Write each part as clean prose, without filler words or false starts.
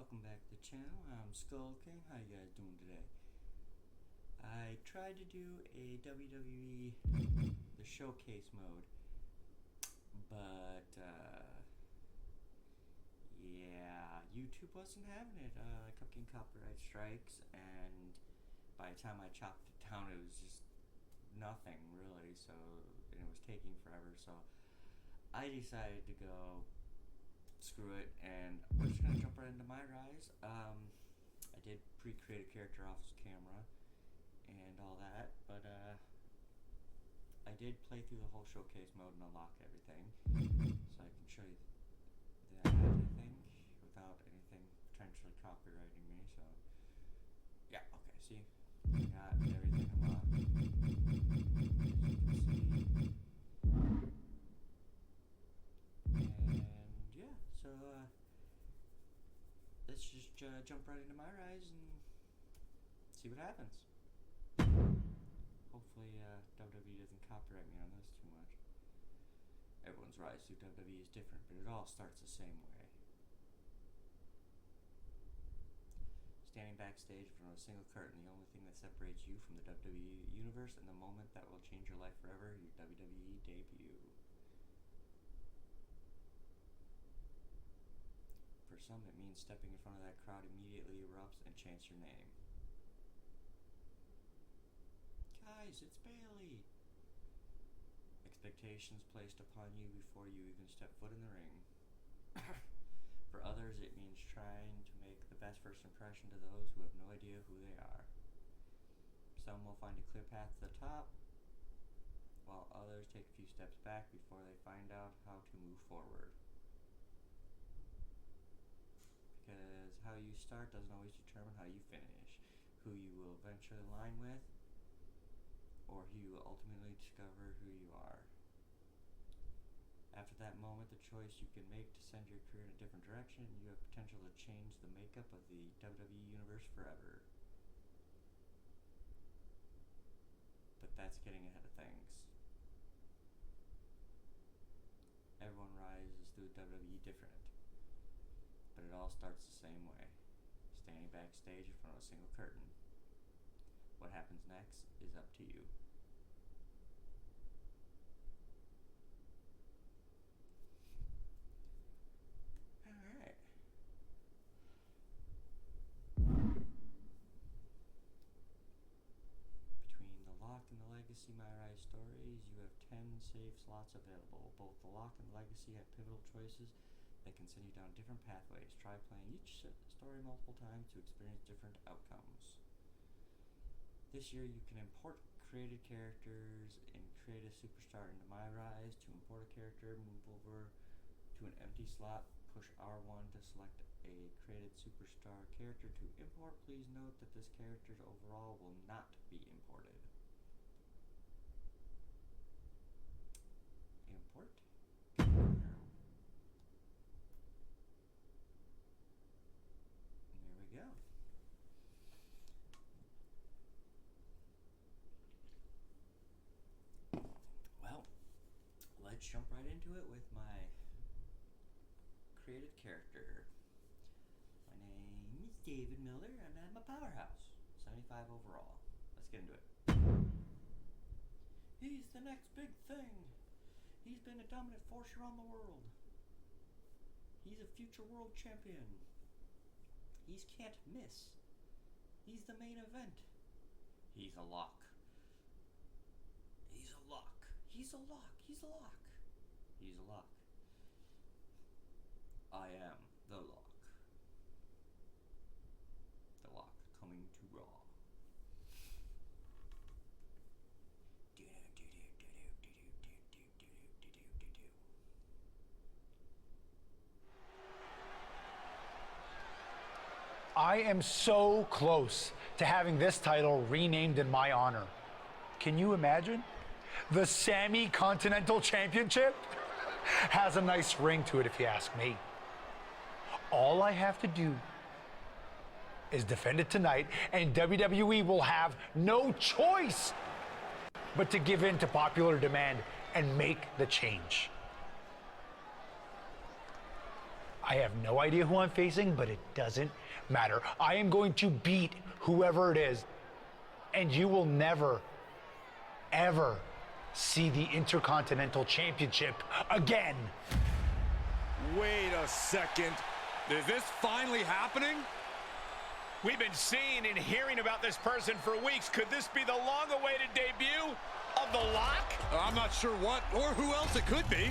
Welcome back to the channel. I'm Skull King. How you guys doing today? I tried to do a WWE the showcase mode, but yeah, YouTube wasn't having it. I kept getting copyright strikes, and by the time I chopped it down, it was just nothing really. So and it was taking forever. So I decided to go screw it, and we're just gonna jump right into Myrise. I did pre-create a character off camera and all that, but I did play through the whole showcase mode and unlock everything, so I can show you that, I think, without anything potentially copywriting me. So yeah, okay, see, I got everything unlocked, as you can see. And yeah, so let's just jump right into Myrise and see what happens. Hopefully WWE doesn't copyright me on this too much. Everyone's rise through WWE is different, but it all starts the same way. Standing backstage in front of a single curtain, the only thing that separates you from the WWE universe and the moment that will change your life forever, your WWE debut. For some, it means stepping in front of that crowd immediately erupts and chants your name. Guys, it's Bailey! Expectations placed upon you before you even step foot in the ring. For others, it means trying to make the best first impression to those who have no idea who they are. Some will find a clear path to the top, while others take a few steps back before they find out how to move forward. Because how you start doesn't always determine how you finish, who you will eventually align with, or who you will ultimately discover who you are. After that moment, the choice you can make to send your career in a different direction, you have potential to change the makeup of the WWE universe forever. But that's getting ahead of things. Everyone rises through WWE different. But it all starts the same way, standing backstage in front of a single curtain. What happens next is up to you. Alright. Between the Lock and the Legacy Myrise stories, you have 10 save slots available. Both the Lock and the Legacy have pivotal choices that can send you down different pathways. Try playing each story multiple times to experience different outcomes. This year you can import created characters and create a superstar into Myrise. To import a character, move over to an empty slot, push R1 to select a created superstar character to import. Please note that this character overall will not be imported. Import. Yeah. Well, let's jump right into it with my created character. My name is David Miller, and I'm a powerhouse. 75 overall. Let's get into it. He's the next big thing. He's been a dominant force around the world. He's a future world champion. He's can't miss. He's the main event. He's a lock. He's a lock. He's a lock. He's a lock. He's a lock. I am the lock. The lock coming to Raw. I am so close to having this title renamed in my honor. Can you imagine? The Semi-Continental Championship has a nice ring to it, if you ask me. All I have to do is defend it tonight, and WWE will have no choice but to give in to popular demand and make the change. I have no idea who I'm facing, but it doesn't matter. I am going to beat whoever it is, and you will never, ever see the Intercontinental Championship again. Wait a second. Is this finally happening? We've been seeing and hearing about this person for weeks. Could this be the long-awaited debut of The Lock? I'm not sure what or who else it could be.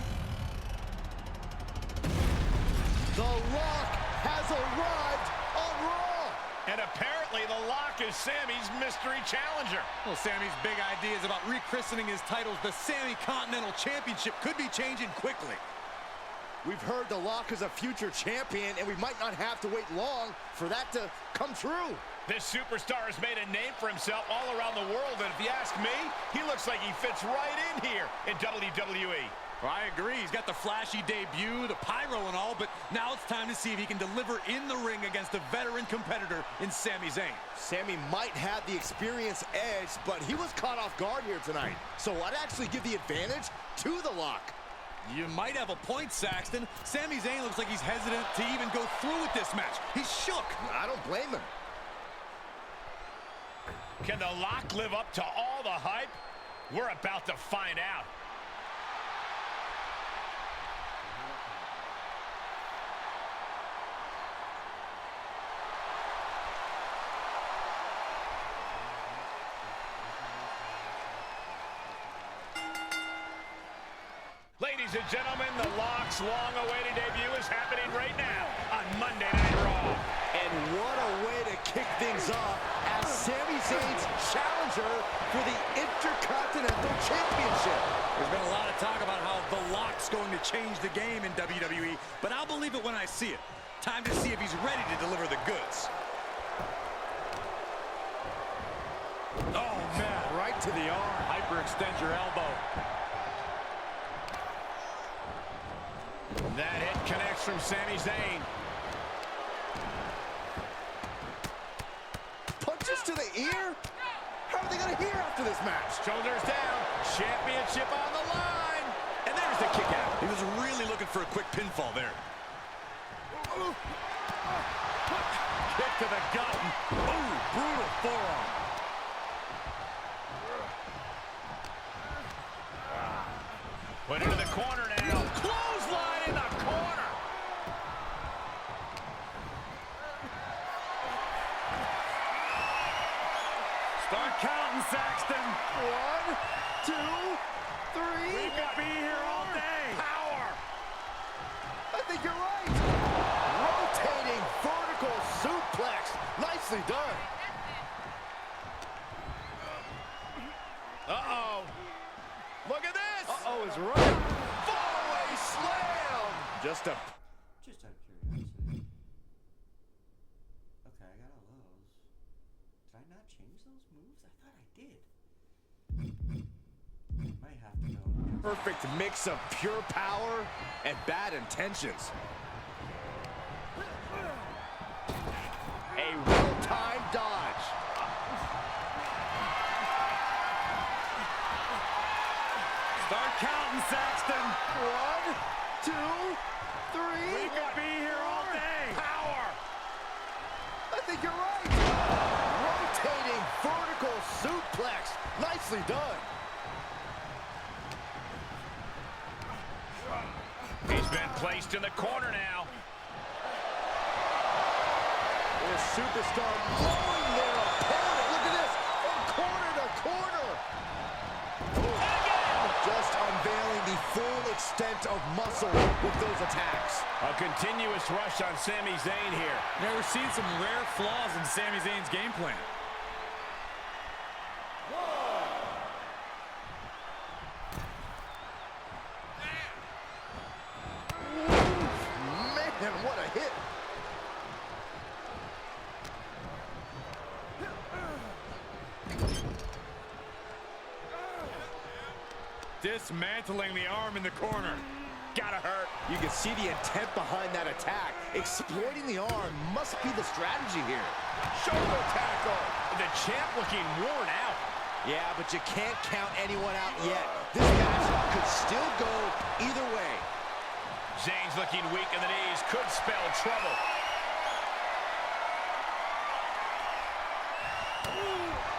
The Lock has arrived on Raw. And apparently The Lock is Sammy's mystery challenger. Well, Sammy's big ideas about rechristening his titles the Sammy Continental Championship could be changing quickly. We've heard The Lock is a future champion, and we might not have to wait long for that to come true. This superstar has made a name for himself all around the world, and if you ask me, he looks like he fits right in here in WWE. Well, I agree. He's got the flashy debut, the pyro and all, but now it's time to see if he can deliver in the ring against a veteran competitor in Sami Zayn. Sami might have the experience edge, but he was caught off guard here tonight. So I'd actually give the advantage to The Lock. You might have a point, Saxton. Sami Zayn looks like he's hesitant to even go through with this match. He's shook. I don't blame him. Can The Lock live up to all the hype? We're about to find out. Ladies and gentlemen, The Lock's long-awaited debut is happening right now on Monday Night Raw. And what a way to kick things off as Sami Zayn's challenger for the Intercontinental Championship. There's been a lot of talk about how The Lock's going to change the game in WWE, but I'll believe it when I see it. Time to see if he's ready to deliver the goods. Oh, man. Right to the arm. Hyperextend your elbow. That hit connects from Sami Zayn. Punches to the ear? How are they going to hear after this match? Shoulders down. Championship on the line. And there's the kick out. He was really looking for a quick pinfall there. Kick to the gut. Ooh, brutal forearm. Put into the corner now. Clothesline in the corner. Start counting, Saxton. 1, 2, 3. We could be here all day. Power. I think you're right. Rotating vertical suplex. Nicely done. Uh-oh. Look at this. Uh-oh is right. Fallaway slam. Just out of curiosity. Okay, I got all those. Did I not change those moves? I thought I did. Might have to go. Perfect mix of pure power and bad intentions. A well-timed dodge. Start counting, Saxton. 1, 2, 3. We could be here all day. Power. I think you're right. Rotating vertical suplex. Nicely done. He's been placed in the corner now. This superstar blowing their opponent. Look at this. From corner to corner. Just unveiling the full extent of muscle with those attacks. A continuous rush on Sami Zayn here. Yeah, we're seeing some rare flaws in Sami Zayn's game plan. Man, what a hit. Dismantling the arm in the corner. Gotta hurt. You can see the intent behind that attack. Exploiting the arm must be the strategy here. Shoulder tackle. The champ looking worn out. Yeah, but you can't count anyone out yet. This match could still go either way. Zayn's looking weak in the knees. Could spell trouble.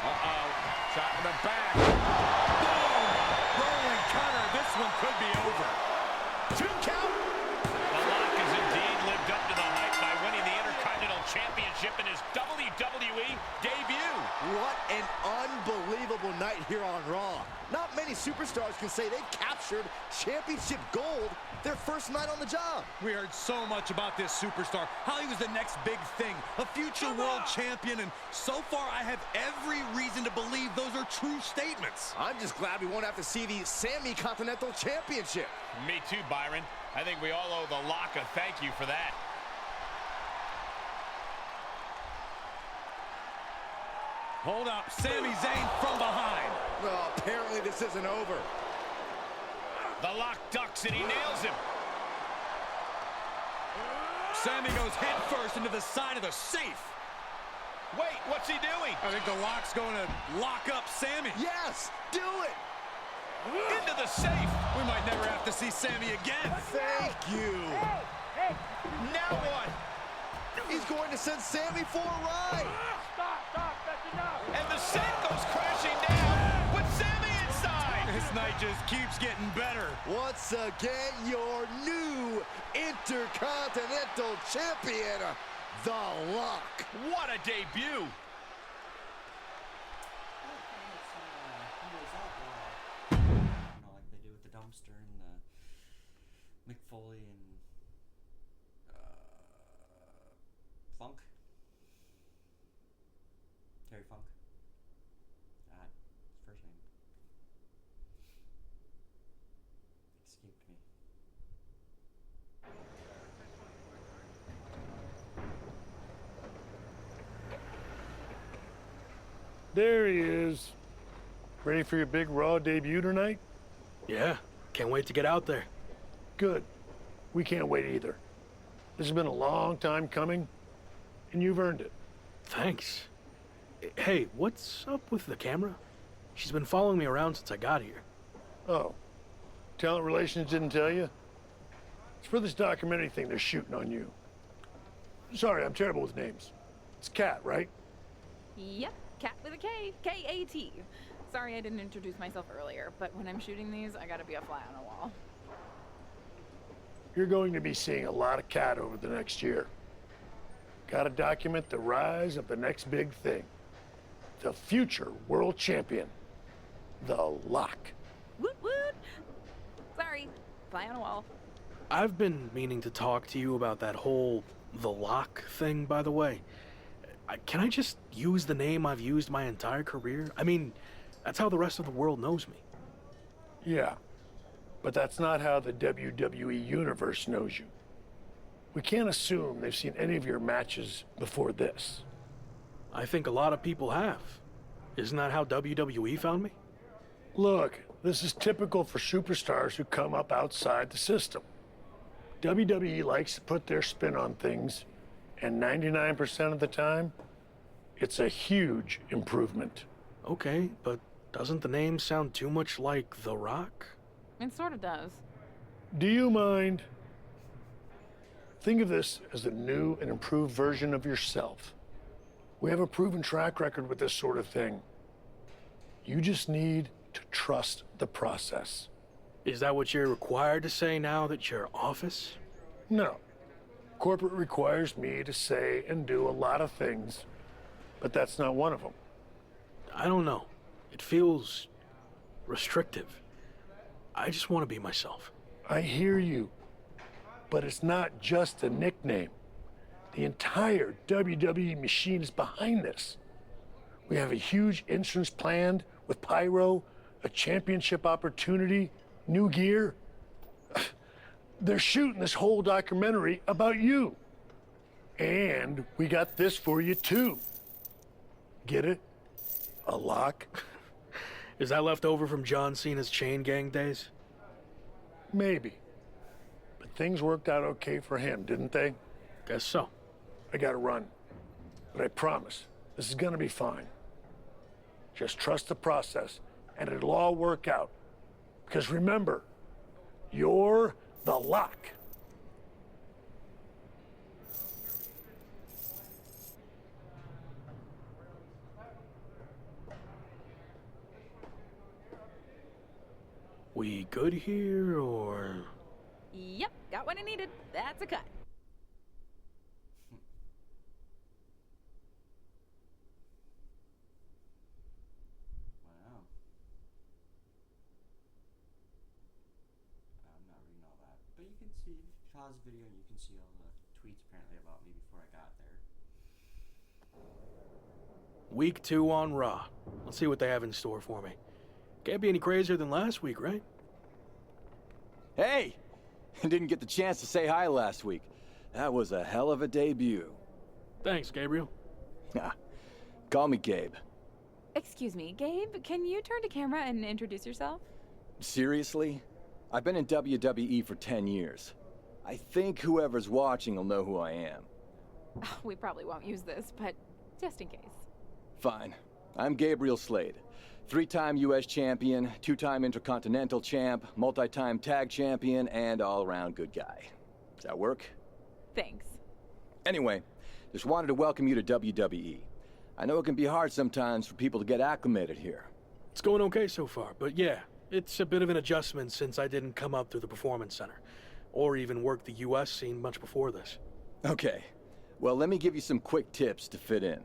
Uh-oh. Shot in the back. Boom! Rolling cutter. This one could be over. 2 count. The Lock has indeed lived up to the hype by winning the Intercontinental Championship in his WWE debut. What an unbelievable night here on Raw. Not many superstars can say they've captured championship gold their first night on the job. We heard so much about this superstar, how he was the next big thing, a future world champion, and so far I have every reason to believe those are true statements. I'm just glad we won't have to see the Semi-Continental Championship. Me too, Byron. I think we all owe the Lock a thank you for that. Hold up, Sami Zayn from behind. Well, apparently this isn't over. The Lock ducks and he nails him. Sami goes head first into the side of the safe. Wait, what's he doing? I think the Lock's going to lock up Sami. Yes, do it. Into the safe. We might never have to see Sami again. Thank you. Now what? He's going to send Sami for a ride. And the set goes crashing down with Sami inside. This night just keeps getting better. Once again, your new Intercontinental Champion, The Lock. What a debut. Like they do with the dumpster and the Mick Foley and Funk. Terry Funk. His first name escaped me. There he is. Ready for your big Raw debut tonight? Yeah, can't wait to get out there. Good. We can't wait either. This has been a long time coming, and you've earned it. Thanks. Hey, what's up with the camera? She's been following me around since I got here. Oh, talent relations didn't tell you? It's for this documentary thing they're shooting on you. Sorry, I'm terrible with names. It's Kat, right? Yep, Cat with a K, K-A-T. Sorry I didn't introduce myself earlier, but when I'm shooting these, I gotta be a fly on a wall. You're going to be seeing a lot of Kat over the next year. Gotta document the rise of the next big thing. The future world champion, The Lock. Woot woot! Sorry, fly on a wall. I've been meaning to talk to you about that whole The Lock thing, by the way. Can I just use the name I've used my entire career? I mean, that's how the rest of the world knows me. Yeah, but that's not how the WWE Universe knows you. We can't assume they've seen any of your matches before this. I think a lot of people have. Isn't that how WWE found me? Look, this is typical for superstars who come up outside the system. WWE likes to put their spin on things, and 99% of the time, it's a huge improvement. Okay, but doesn't the name sound too much like The Rock? It sort of does. Do you mind? Think of this as a new and improved version of yourself. We have a proven track record with this sort of thing. You just need to trust the process. Is that what you're required to say now that you're office? No. Corporate requires me to say and do a lot of things, but that's not one of them. I don't know. It feels restrictive. I just want to be myself. I hear you, but it's not just a nickname. The entire WWE machine is behind this. We have a huge entrance planned with pyro, a championship opportunity, new gear. They're shooting this whole documentary about you. And we got this for you too. Get it? A lock? Is that left over from John Cena's chain gang days? Maybe. But things worked out okay for him, didn't they? Guess so. I gotta run. But I promise, this is gonna be fine. Just trust the process, and it'll all work out. Because remember, you're The Lock. We good here, or...? Yep, got what I needed. That's a cut. Wow. I'm not reading all that. But you can see, pause the video and you can see all the tweets apparently about me before I got there. Week 2 on Raw. Let's see what they have in store for me. Can't be any crazier than last week, right? Hey! Didn't get the chance to say hi last week. That was a hell of a debut. Thanks, Gabriel. Call me Gabe. Excuse me, Gabe, can you turn to camera and introduce yourself? Seriously? I've been in WWE for 10 years. I think whoever's watching will know who I am. We probably won't use this, but just in case. Fine. I'm Gabriel Slade. 3-time U.S. champion, 2-time Intercontinental champ, multi-time tag champion, and all-around good guy. Does that work? Thanks. Anyway, just wanted to welcome you to WWE. I know it can be hard sometimes for people to get acclimated here. It's going okay so far, but yeah, it's a bit of an adjustment since I didn't come up through the Performance Center, or even work the U.S. scene much before this. Okay. Well, let me give you some quick tips to fit in.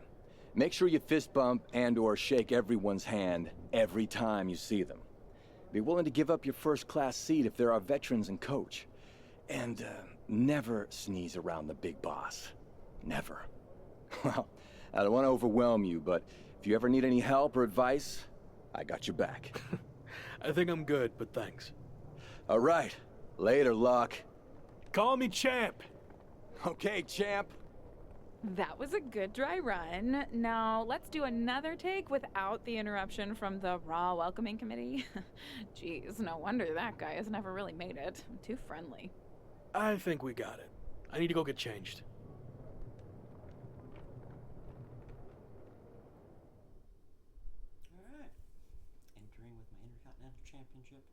Make sure you fist bump and/or shake everyone's hand every time you see them. Be willing to give up your first-class seat if there are veterans and coach. And never sneeze around the big boss. Never. Well, I don't want to overwhelm you, but if you ever need any help or advice, I got your back. I think I'm good, but thanks. All right. Later, Luck. Call me Champ. Okay, champ. That was a good dry run. Now, let's do another take without the interruption from the Raw Welcoming Committee. Jeez, no wonder that guy has never really made it. Too friendly. I think we got it. I need to go get changed. Alright. Entering with my Intercontinental Championship.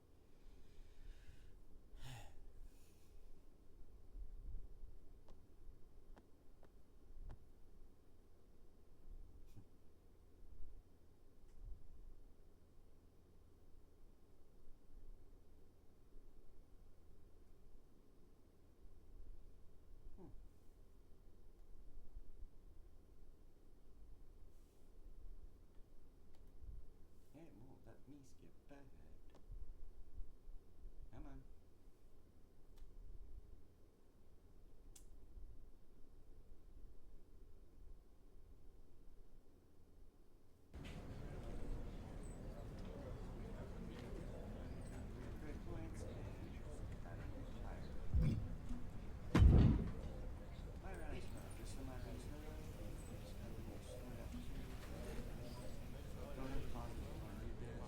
It won't let me skip ahead. Come on. Great points and Myrise, just the Myrise. Don't have to pause it. I want to read this.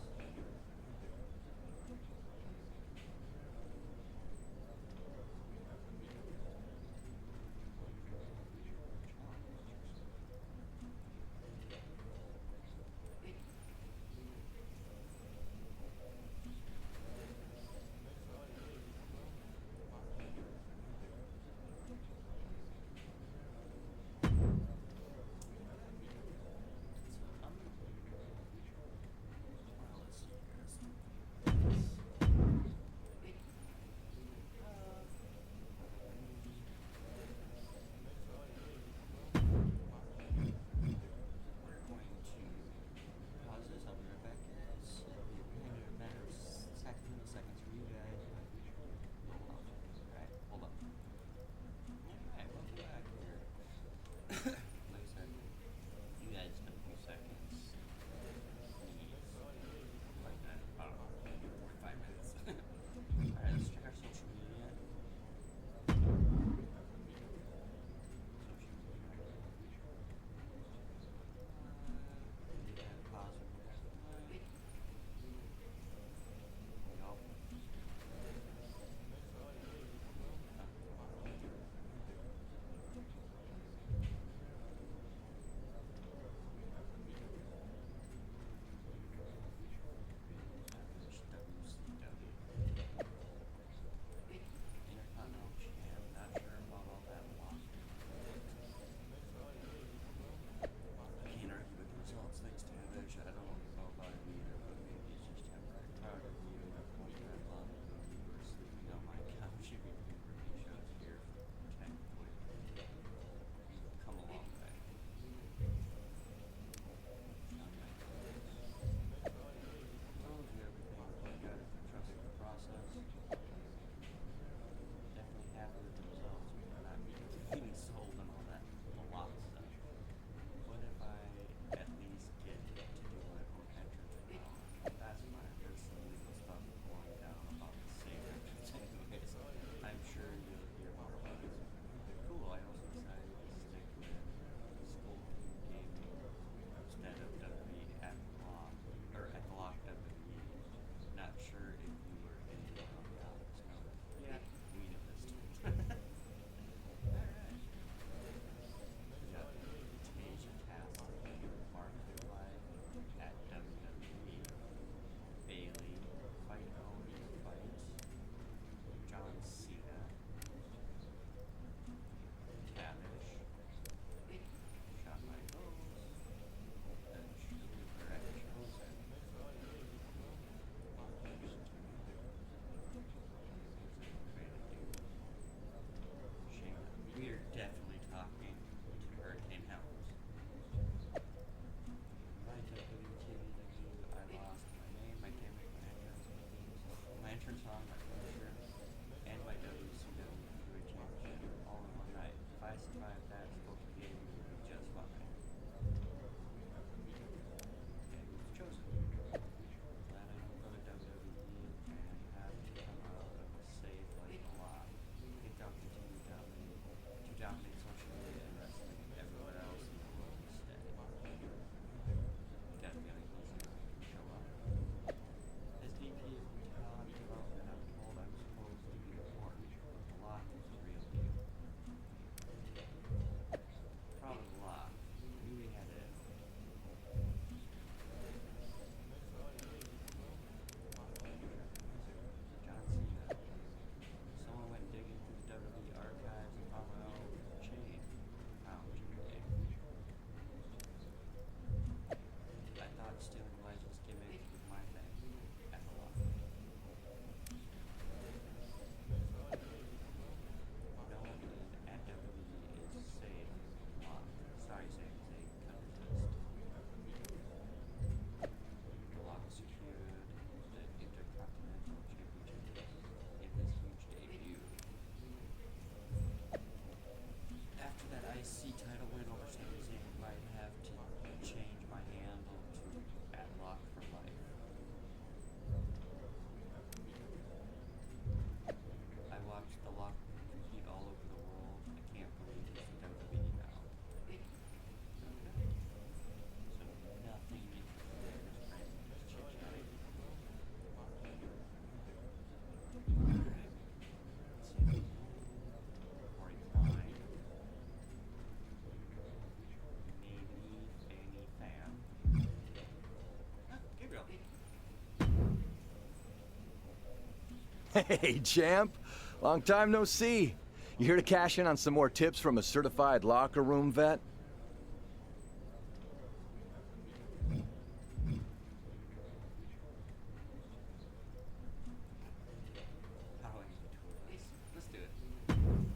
Hey, champ. Long time no see. You here to cash in on some more tips from a certified locker room vet?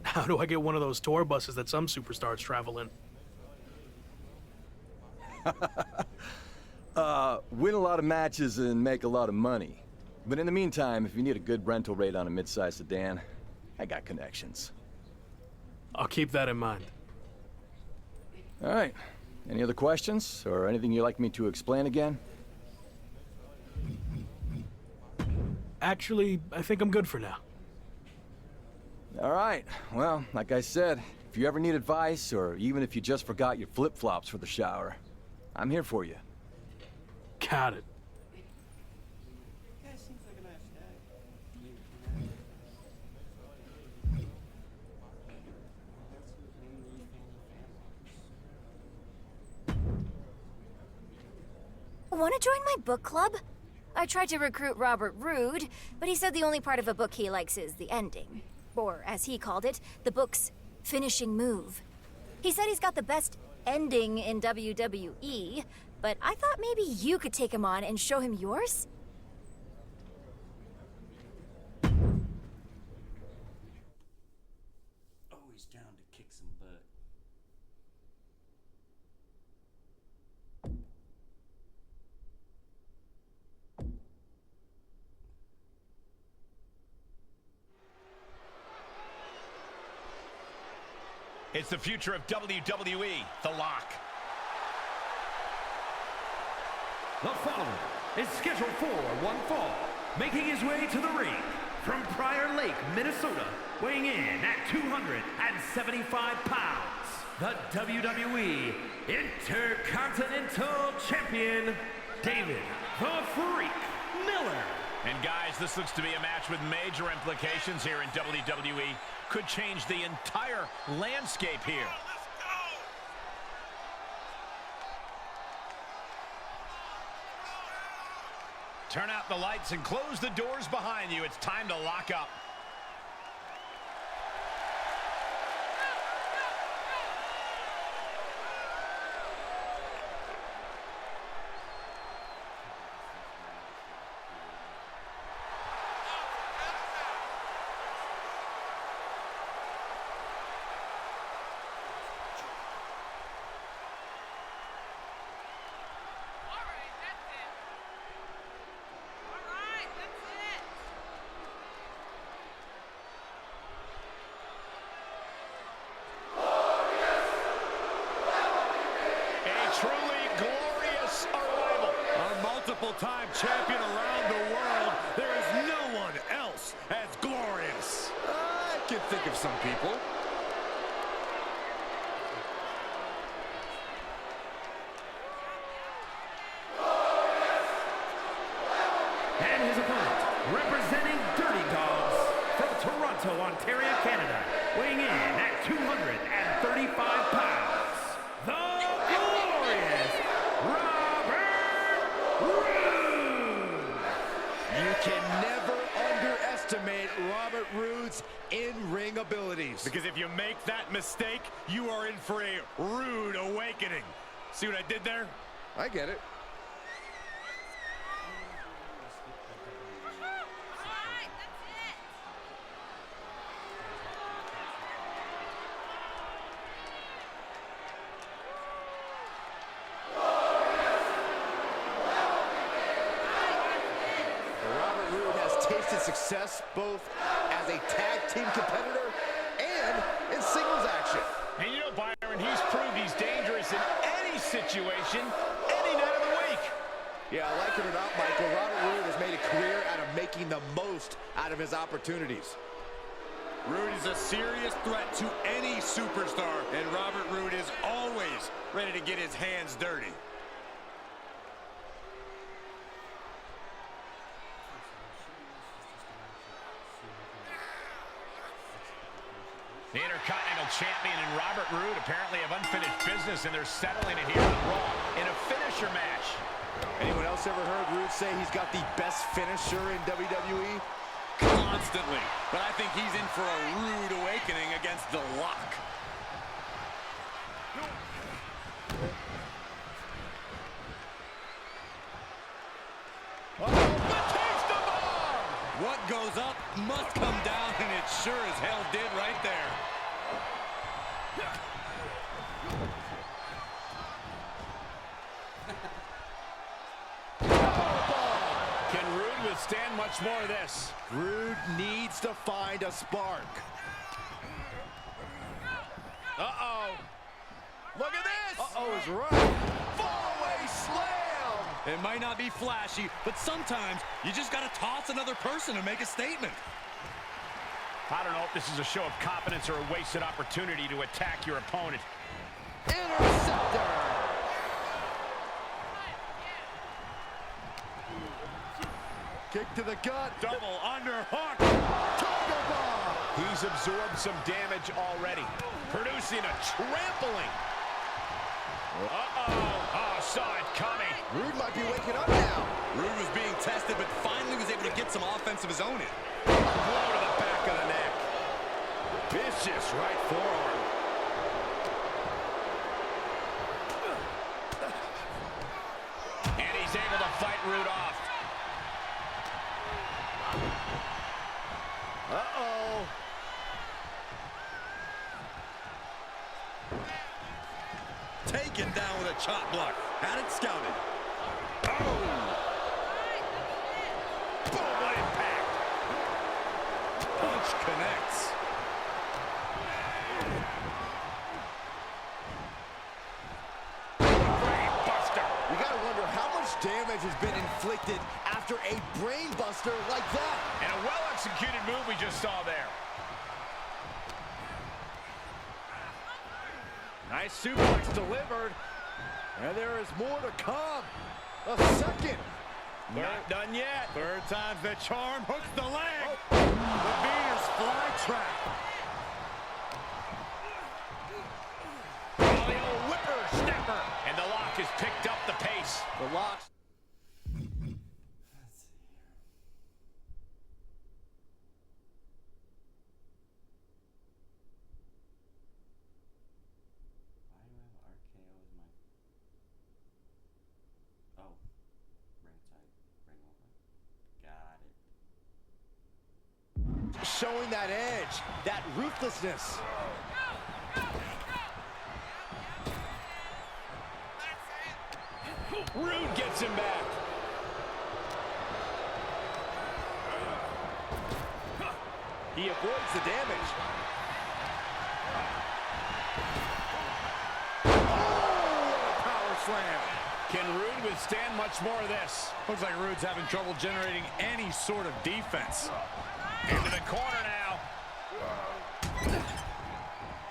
How do I get one of those tour buses that some superstars travel in? Win a lot of matches and make a lot of money. But in the meantime, if you need a good rental rate on a mid-sized sedan, I got connections. I'll keep that in mind. All right. Any other questions or anything you'd like me to explain again? Actually, I think I'm good for now. All right. Well, like I said, if you ever need advice or even if you just forgot your flip-flops for the shower, I'm here for you. Got it. Want to join my book club? I tried to recruit Robert Roode, but he said the only part of a book he likes is the ending. Or, as he called it, the book's finishing move. He said he's got the best ending in WWE, but I thought maybe you could take him on and show him yours? Always down to kick some butt. It's the future of WWE, The Lock. The following is scheduled for one fall, making his way to the ring from Prior Lake, Minnesota, weighing in at 275 pounds, the WWE Intercontinental Champion, David the Freak Miller. And guys, this looks to be a match with major implications here in WWE. Could change the entire landscape here. Turn out the lights and close the doors behind you. It's time to lock up. Time champion around the world. There is no one else as glorious. I can think of some people. And his opponent, representing Dirty Dogs from Toronto, Ontario, Canada, weighing in at 235 pounds, the glorious You can never underestimate Robert Roode's in-ring abilities. Because if you make that mistake, you are in for a rude awakening. See what I did there? I get it. Success both as a tag team competitor and in singles action. And you know, Byron, he's proved he's dangerous in any situation, any night of the week. Yeah, like it or not, Michael, Robert Roode has made a career out of making the most out of his opportunities. Roode is a serious threat to any superstar, and Robert Roode is always ready to get his hands dirty. The Intercontinental Champion and Robert Roode apparently have unfinished business, and they're settling it here on Raw in a finisher match. Anyone else ever heard Roode say he's got the best finisher in WWE? Come on. constantly, but I think he's in for a rude awakening against the Lock. What goes up must come down, and it sure as hell did right there. Can Rude withstand much more of this? Rude needs to find a spark. Uh-oh. Look at this! Uh-oh is right. Fallaway slam! It might not be flashy, but sometimes you just got to toss another person to make a statement. I don't know if this is a show of confidence or a wasted opportunity to attack your opponent. Interceptor! Kick to the gut. Double underhook. Tiger bomb! He's absorbed some damage already, producing a trampling. Uh-oh. Oh, saw it coming. Rude might be waking up now. Rude was being tested, but finally was able to get some offense of his own in. A blow to the back of the neck. Vicious right forearm. And he's able to fight Rude off. Uh-oh. Taken down with a chop block. Had it scouted. Oh! Boom, what impact. Punch connects. Brain buster. You gotta wonder how much damage has been inflicted after a brain buster like that. And a well-executed move we just saw there. Nice suplex delivered. And there is more to come. A second. Not done yet. Third time's the charm. Hooks the leg. The Venus flytrap. Oh, the old whipper-snapper. And the Lock has picked up the pace. The Lock. Let's see here. Why do I have RKO as my... Oh. Ringside. Ring over. Got it. Showing that edge, that ruthlessness. Rude gets him back. He avoids the damage. Oh, power slam. Can Rude withstand much more of this? Looks like Rude's having trouble generating any sort of defense. Into the corner now.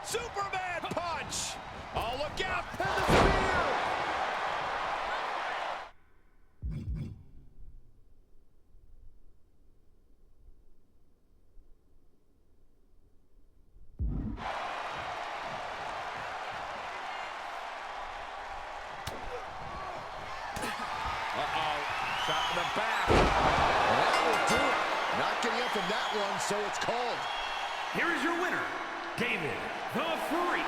Superman punch. Oh, look out. And the spear. Uh-oh. Shot to the back. And that will do it. Not getting up from that one, so it's called. Here is your winner, David the Freak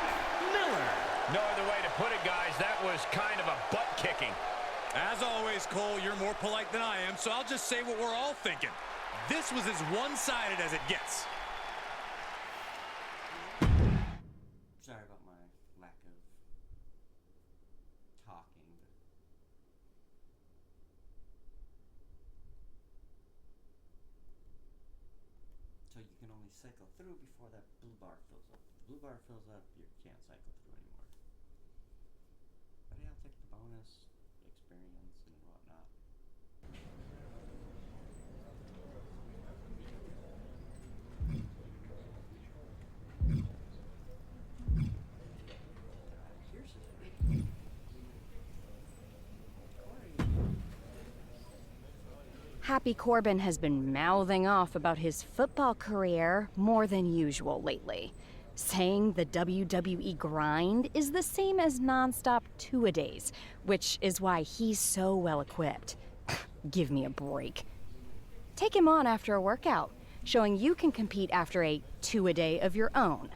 Miller. No other way to put it, guys. That was kind of a butt-kicking. As always, Cole, you're more polite than I am, so I'll just say what we're all thinking. This was as one-sided as it gets. Sorry about my lack of talking, but... So you can only cycle through before that blue bar fills up. If the blue bar fills up, you can't cycle through anymore. But yeah, I'll take the bonus experience and whatnot. Here's the thing. Happy Corbin has been mouthing off about his football career more than usual lately, saying the WWE grind is the same as nonstop two-a-days, which is why he's so well equipped. Give me a break. Take him on after a workout. showing you can compete after a two-a-day of your own.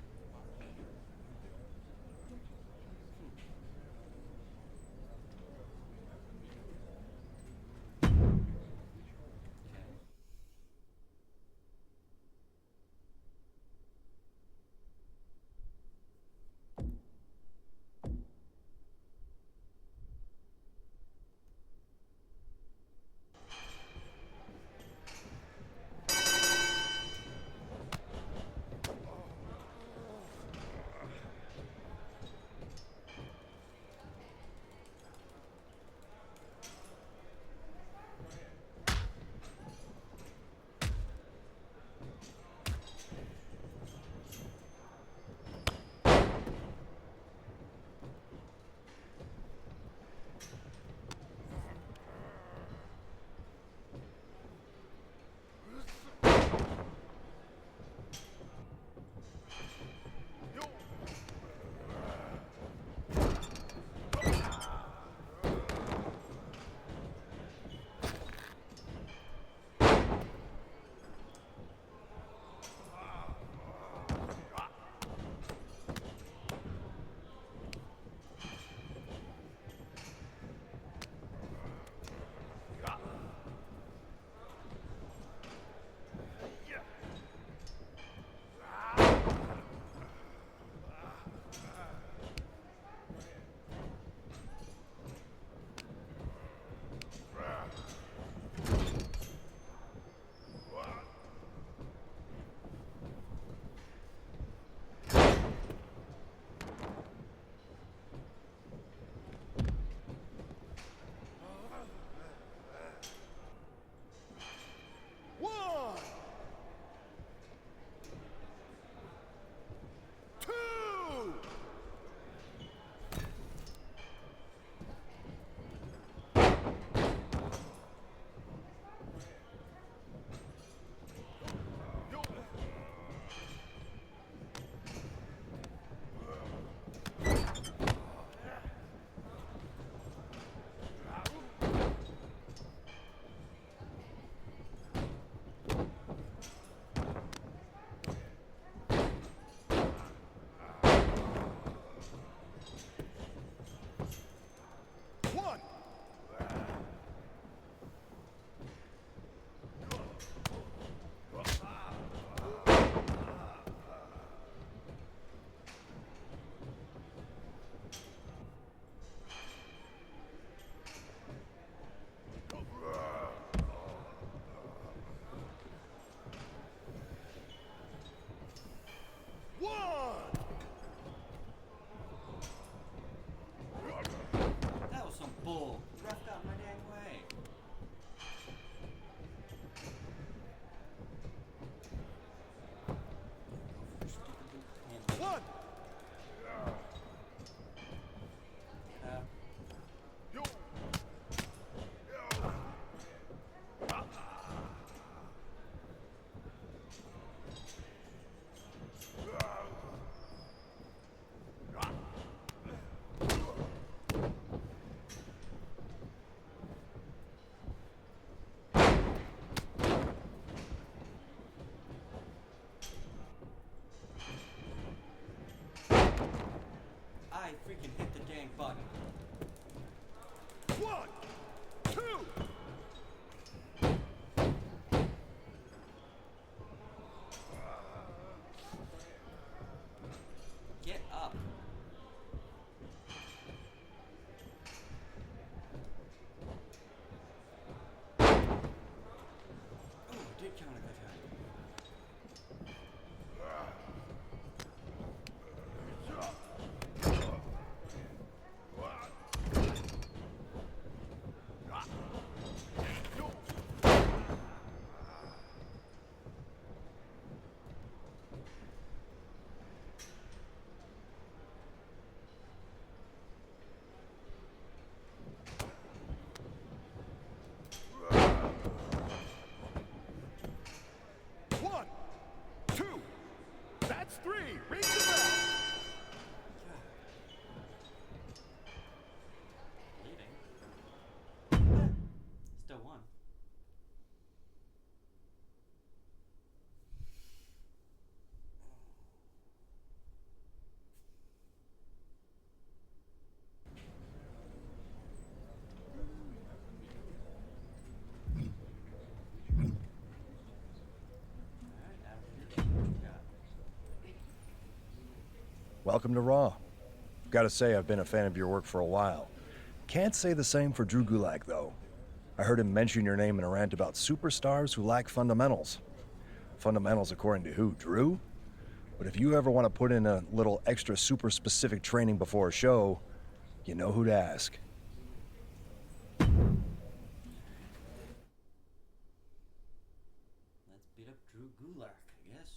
freaking hit the dang button. 1, 2. Get up. Oh, it did count a good time. welcome to Raw. Gotta say, I've been a fan of your work for a while. Can't say the same for Drew Gulak, though. I heard him mention your name in a rant about superstars who lack fundamentals. Fundamentals according to who, Drew? But if you ever want to put in a little extra super specific training before a show, you know who to ask. Let's beat up Drew Gulak, I guess.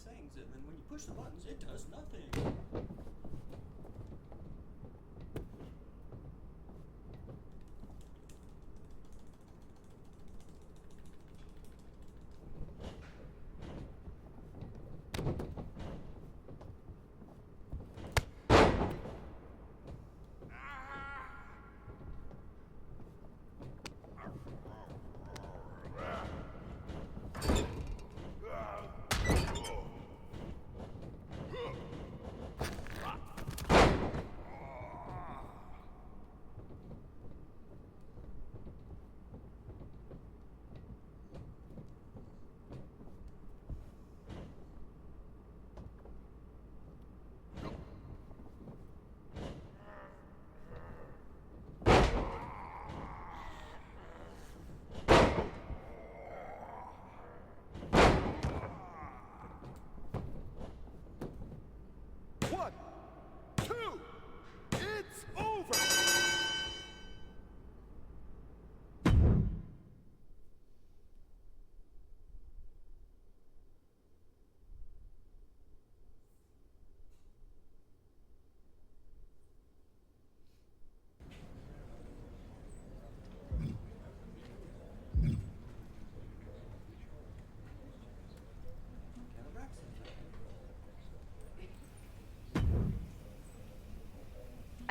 Things, and then when you push the buttons, it does nothing.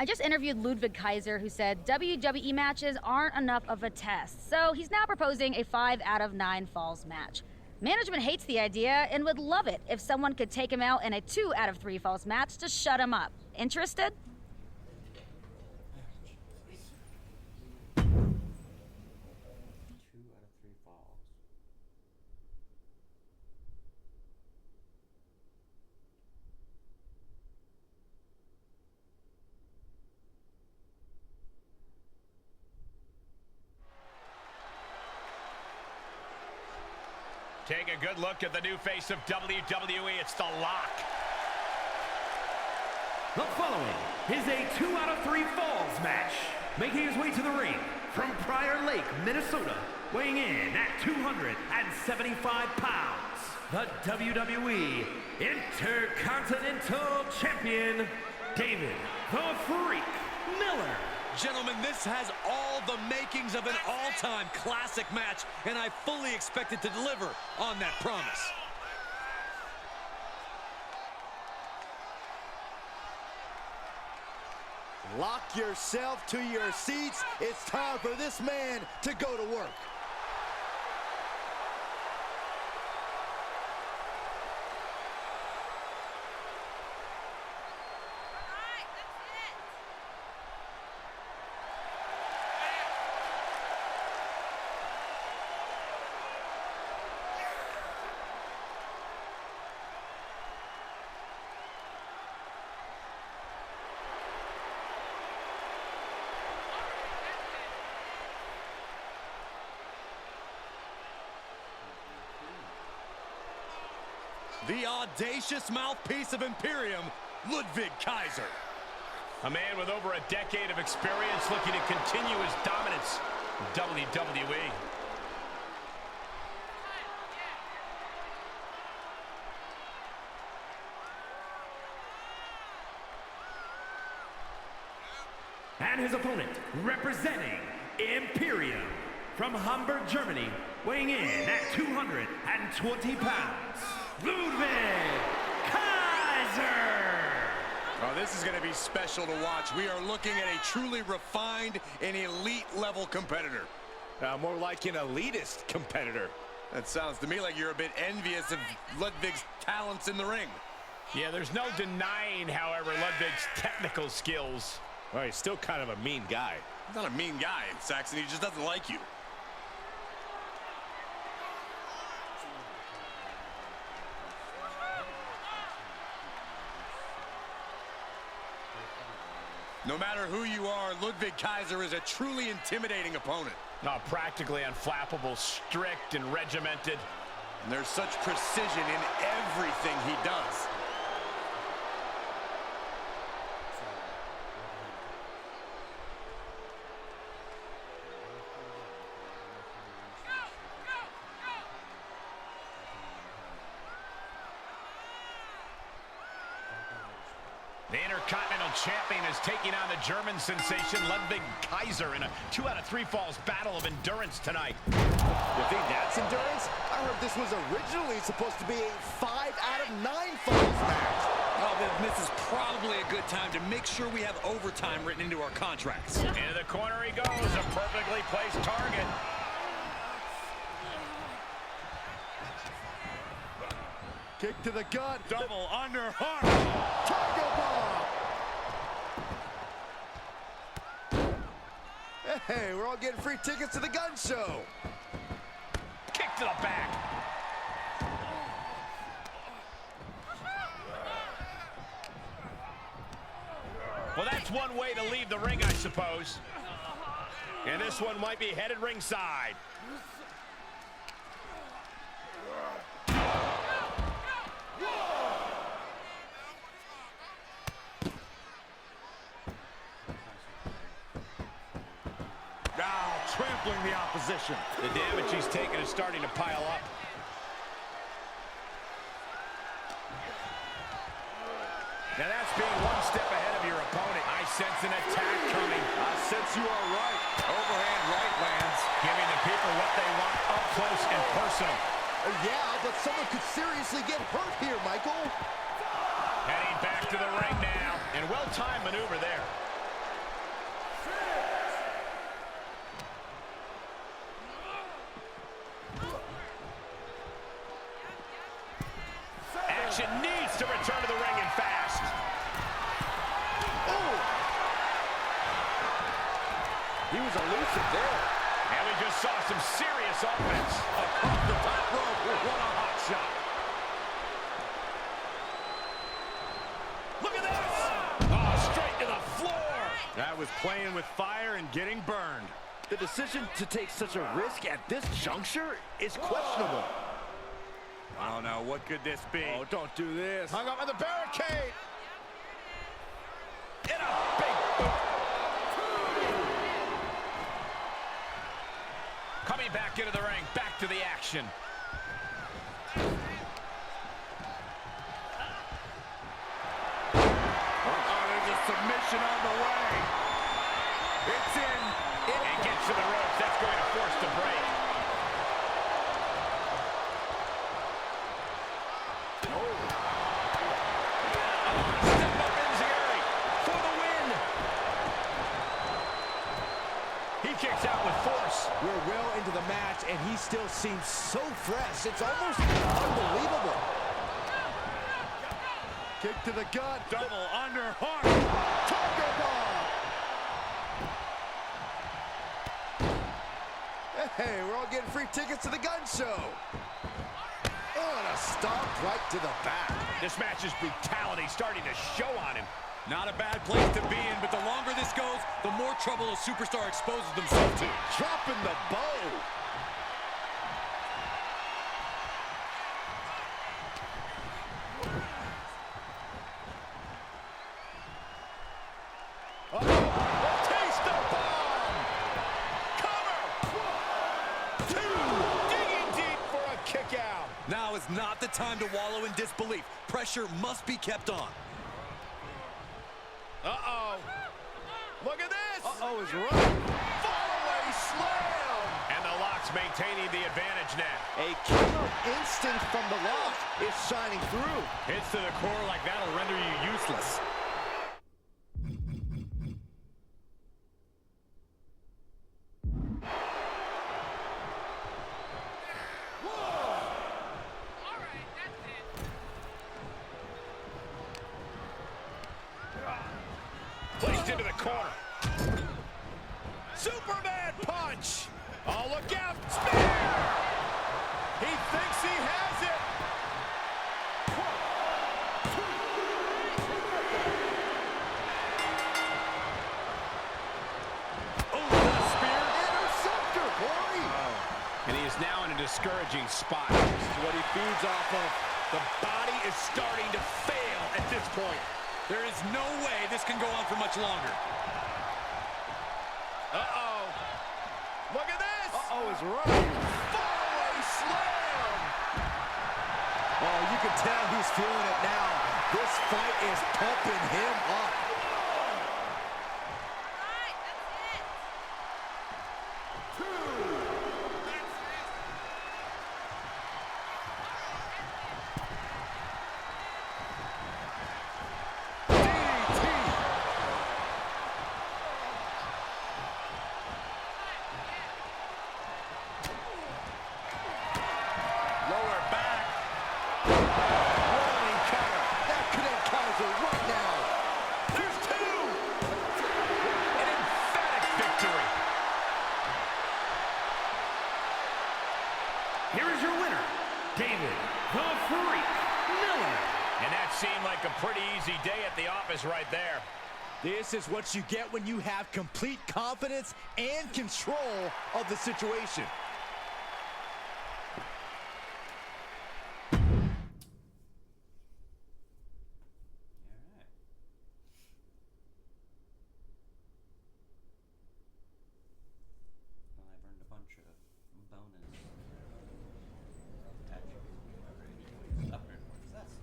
I just interviewed Ludwig Kaiser, who said WWE matches aren't enough of a test, so he's now proposing a 5 out of 9 falls match. Management hates the idea and would love it if someone could take him out in a 2 out of 3 falls match to shut him up. Interested? 2 out of 3 falls. Take a good look at the new face of WWE. It's The Lock. The following is a 2 out of 3 falls match. Making his way to the ring from Prior Lake, Minnesota, weighing in at 275 pounds, the WWE Intercontinental Champion, David the Freak Miller. Gentlemen, this has all the makings of an all-time classic match, and I fully expect it to deliver on that promise. Lock yourself to your seats. It's time for this man to go to work. The audacious mouthpiece of Imperium, Ludwig Kaiser. A man with over a decade of experience looking to continue his dominance in WWE. And his opponent, representing Imperium from Hamburg, Germany, weighing in at 220 pounds, Ludwig Kaiser! Oh, this is going to be special to watch. We are looking at a truly refined and elite-level competitor. More like an elitist competitor. That sounds to me like you're a bit envious of Ludwig's talents in the ring. Yeah, there's no denying, however, Ludwig's technical skills. Well, he's still kind of a mean guy. He's not a mean guy, Saxon. He just doesn't like you. No matter who you are, Ludwig Kaiser is a truly intimidating opponent. Practically unflappable, strict and regimented. And there's such precision in everything he does. The Intercontinental Champion is taking on the German sensation Ludwig Kaiser in a 2 out of 3 falls battle of endurance tonight. You think that's endurance? I heard this was originally supposed to be a 5 out of 9 falls match. Well, then this is probably a good time to make sure we have overtime written into our contracts. Into the corner he goes, a perfectly placed target. Kick to the gut. Double underhook. Tiger bomb. Hey, we're all getting free tickets to the gun show. Kick to the back. Well, that's one way to leave the ring, I suppose. And this one might be headed ringside. Trampling the opposition. The damage he's taken is starting to pile up. Now that's being one step ahead of your opponent. I sense an attack coming. I sense you are right. Overhand right lands. Giving the people what they want up close and personal. Yeah, but someone could seriously get hurt here, Michael. Heading back to the ring now. And well-timed maneuver there. midsection needs to return to the ring and fast. Oh! He was elusive there. And we just saw some serious offense. Across the top rope. What a hot shot. Look at this! Oh, straight to the floor. That was playing with fire and getting burned. The decision to take such a risk at this juncture is questionable. Oh no, what could this be? Oh, don't do this. Hung up on the barricade. In a big boot. Coming back into the ring, back to the action. Oh, there's a submission on the way. It's in. And gets to the ropes. That's going to force the break. Step up Enziguri for the win. He kicks out with force. We're well into the match, and he still seems so fresh. It's almost unbelievable. Kick to the gut. Double under heart. Tiger bomb. Hey, we're all getting free tickets to the gun show. Oh, and a stomp right to the back. This match's brutality starting to show on him. Not a bad place to be in, but the longer this goes, the more trouble a superstar exposes themselves to. Dropping the bow. Taste the bomb. Cover. 2. Digging deep for a kick out. Now is not the time to wallow in disbelief. Pressure must be kept on. Uh-oh. Look at this. Uh-oh is right. Fallaway slam. And the Lock's maintaining the advantage now. A killer instinct from the Lock is shining through. Hits to the core like that'll render you useless. Placed into the corner. Superman punch. Oh, look out. Spear. He thinks he has it. Oh, the spear. Interceptor, boy. And he is now in a discouraging spot. This is what he feeds off of. The body is starting to fail at this point. There is no way this can go on for much longer. Uh-oh. Look at this. Uh-oh is right. Fallaway slam. Oh, you can tell he's feeling it now. This fight is pumping him up. Lower back. Rolling cover. That could end Kaiser right now. There's 2. An emphatic victory. Here is your winner, David the Freak Miller. And that seemed like a pretty easy day at the office right there. This is what you get when you have complete confidence and control of the situation. Alright. Well, I burned a bunch of bonus attributes. Upgrade points. That's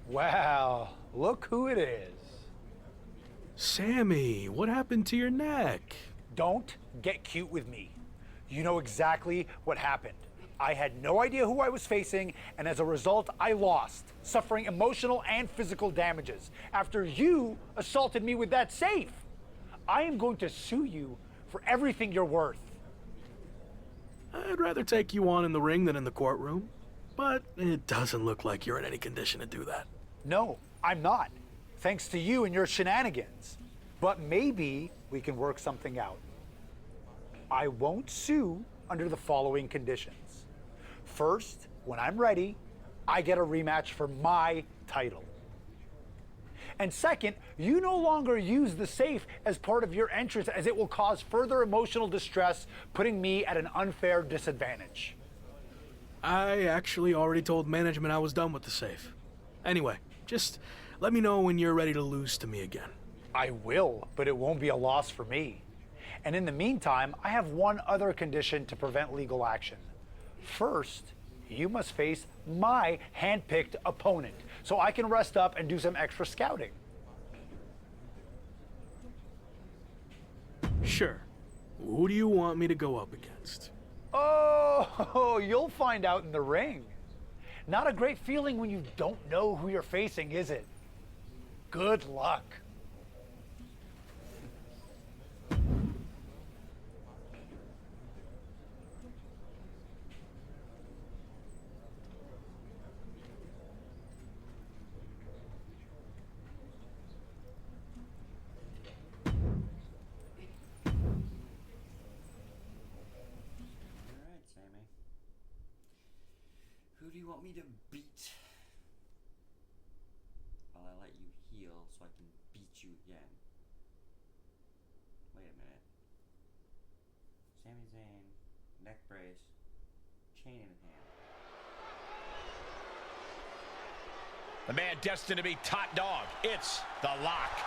Well, look who it is. Sammy, what happened to your neck? Don't get cute with me. You know exactly what happened. I had no idea who I was facing, and as a result, I lost, suffering emotional and physical damages after you assaulted me with that safe. I am going to sue you for everything you're worth. I'd rather take you on in the ring than in the courtroom, but it doesn't look like you're in any condition to do that. No, I'm not, thanks to you and your shenanigans. But maybe we can work something out. I won't sue under the following conditions. First, when I'm ready, I get a rematch for my title. And second, you no longer use the safe as part of your entrance, as it will cause further emotional distress, putting me at an unfair disadvantage. I actually already told management I was done with the safe. Anyway, just let me know when you're ready to lose to me again. I will, but it won't be a loss for me. And in the meantime, I have one other condition to prevent legal action. First, you must face my hand-picked opponent, so I can rest up and do some extra scouting. Sure. Who do you want me to go up against? Oh, you'll find out in the ring. Not a great feeling when you don't know who you're facing, is it? Good luck. Who do you want me to beat? While I let you heal so I can beat you again. Wait a minute. Sami Zayn, neck brace, chain in hand. The man destined to be top dog. It's The Lock.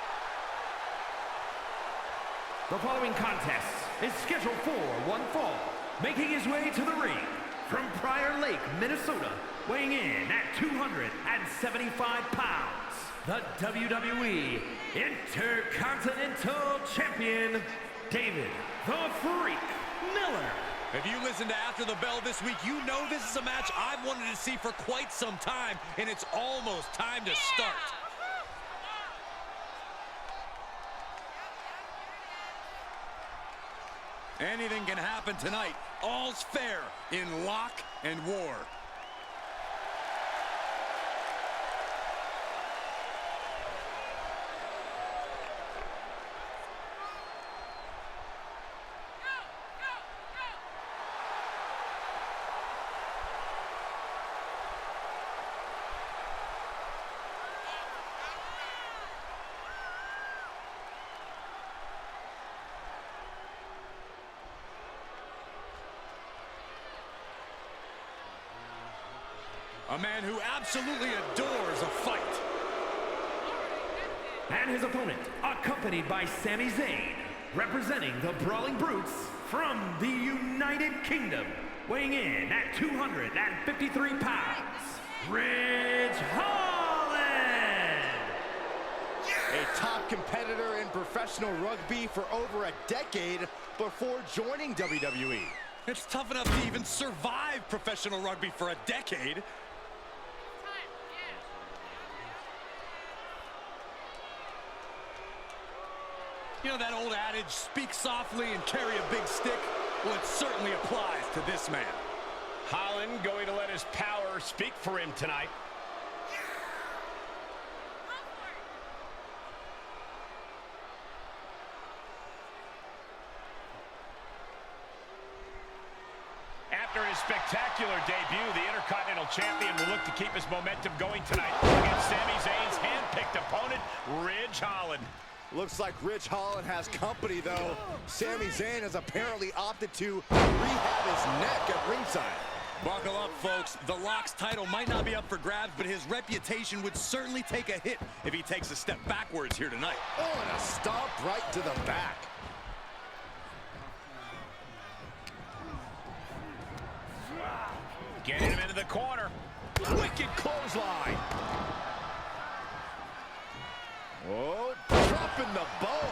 The following contest is scheduled for one fall, making his way to the ring from Prior Lake, Minnesota, weighing in at 275 pounds, the WWE Intercontinental Champion, David the Freak Miller. If you listen to After the Bell this week, you know this is a match I've wanted to see for quite some time, and it's almost time to start. Anything can happen tonight. All's fair in Lock and War. A man who absolutely adores a fight. And his opponent, accompanied by Sami Zayn, representing the Brawling Brutes from the United Kingdom, weighing in at 253 pounds, Ridge Holland! A top competitor in professional rugby for over a decade before joining WWE. It's tough enough to even survive professional rugby for a decade. You know that old adage, speak softly and carry a big stick? Well, it certainly applies to this man. Holland going to let his power speak for him tonight. After his spectacular debut, the Intercontinental Champion will look to keep his momentum going tonight against Sami Zayn's hand-picked opponent, Ridge Holland. Looks like Ridge Holland has company, though. Sami Zayn has apparently opted to rehab his neck at ringside. Buckle up, folks. The Lock's title might not be up for grabs, but his reputation would certainly take a hit if he takes a step backwards here tonight. Oh, and a stomp right to the back. Getting him into the corner. Wicked clothesline. open the bow.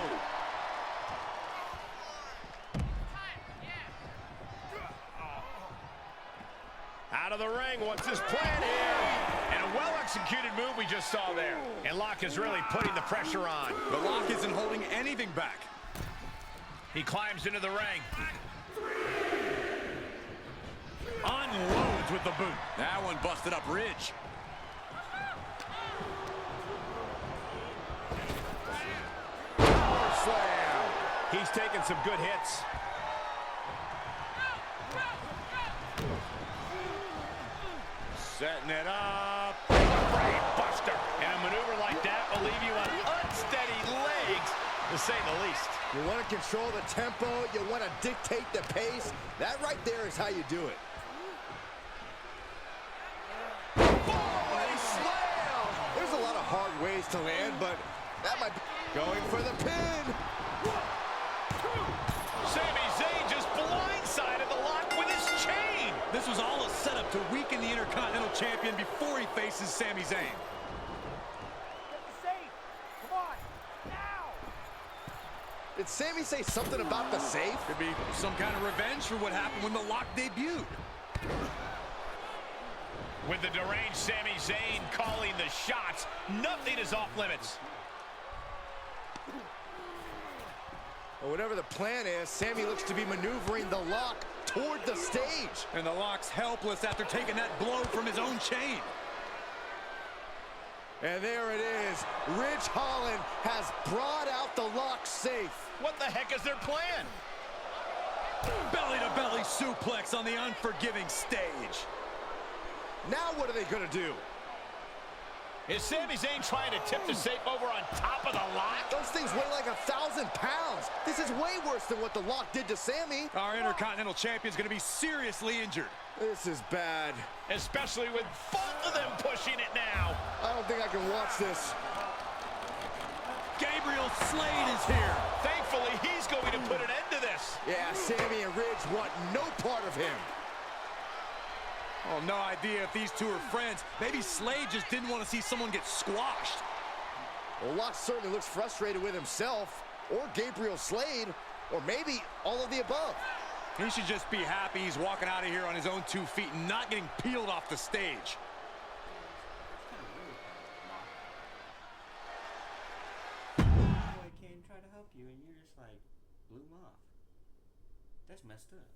Out of the ring, what's his plan here? And a well-executed move we just saw there. And Locke is really putting the pressure on. The Lock isn't holding anything back. He climbs into the ring. Unloads with the boot. That one busted up Ridge. Power slam. He's taking some good hits. Setting it up. Brain buster. And a maneuver like that will leave you on unsteady legs, to say the least. You want to control the tempo. You want to dictate the pace. That right there is how you do it. Body slam! There's a lot of hard ways to land, but that might be going for the pin. Sami Zayn just blindsided the Lock with his chain. This was all a setup to weaken the Intercontinental Champion before he faces Sami Zayn. Did Sami say something about the safe? Could be some kind of revenge for what happened when the Lock debuted. With the deranged Sami Zayn calling the shots, nothing is off limits. Well, whatever the plan is, Sami looks to be maneuvering the Lock toward the stage. And the Lock's helpless after taking that blow from his own chain. And there it is. Ridge Holland has brought out the Lock safe. What the heck is their plan? Belly-to-belly suplex on the unforgiving stage. Now what are they going to do? Is Sami Zayn trying to tip the safe over on top of the Lock? Those things weigh like 1,000 pounds. This is way worse than what the Lock did to Sami. Our Intercontinental Champion's going to be seriously injured. This is bad. Especially with both of them pushing it now. I don't think I can watch this. Gabriel Slade is here. Thankfully, he's going to put an end to this. Yeah, Sami and Ridge want no part of him. Oh, no idea if these two are friends. Maybe Slade just didn't want to see someone get squashed. Well, Lock certainly looks frustrated with himself, or Gabriel Slade, or maybe all of the above. He should just be happy he's walking out of here on his own 2 feet and not getting peeled off the stage. Boy came try to help you and you just like blew him off. That's messed up.